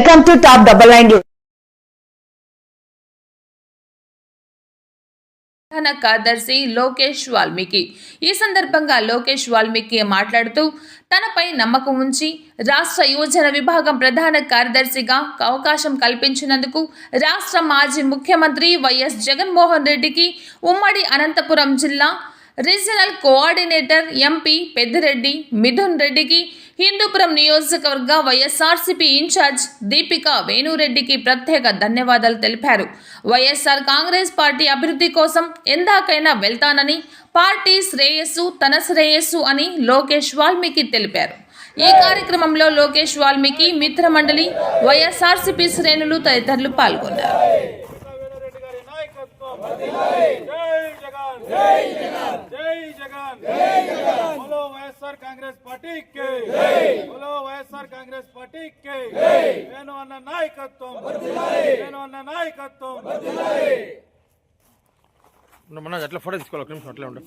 Welcome to top 99 ప్రధాన కార్యదర్శి లోకేష్ వాల్మీకి. ఈ సందర్భంగా లోకేష్ వాల్మీకి మాట్లాడుతూ తనపై నమ్మకం ఉంచి రాష్ట్ర యువజన విభాగం ప్రధాన కార్యదర్శిగా అవకాశం కల్పించినందుకు రాష్ట్ర మాజీ ముఖ్యమంత్రి వైఎస్ జగన్మోహన్ రెడ్డికి, ఉమ్మడి అనంతపురం జిల్లా regional coordinator MP Peddireddy Mithun రెడ్డికి, హిందూపురం నియోజకవర్గ వైఎస్ఆర్సీపీ ఇన్ఛార్జ్ దీపికా వేణురెడ్డికి ప్రత్యేక ధన్యవాదాలు తెలిపారు. వైఎస్ఆర్ కాంగ్రెస్ పార్టీ అభివృద్ధి కోసం ఎందాకైనా వెళ్తానని, పార్టీ శ్రేయస్సు తన శ్రేయస్సు అని లోకేష్ వాల్మీకి తెలిపారు. ఈ కార్యక్రమంలో లోకేష్ వాల్మీకి మిత్ర మండలి, వైఎస్ఆర్సీపీ శ్రేణులు తదితరులు పాల్గొన్నారు. कांग्रेस पार्टी के बोलो వైఎస్ఆర్ కాంగ్రెస్ పార్టీ के నేను అన్న నాయకత్వం నేను అన్న నాయకత్వం మన అట్లా ఫోటో తీసుకోవాలి. ఒక నిమిషం అట్లే ఉండు.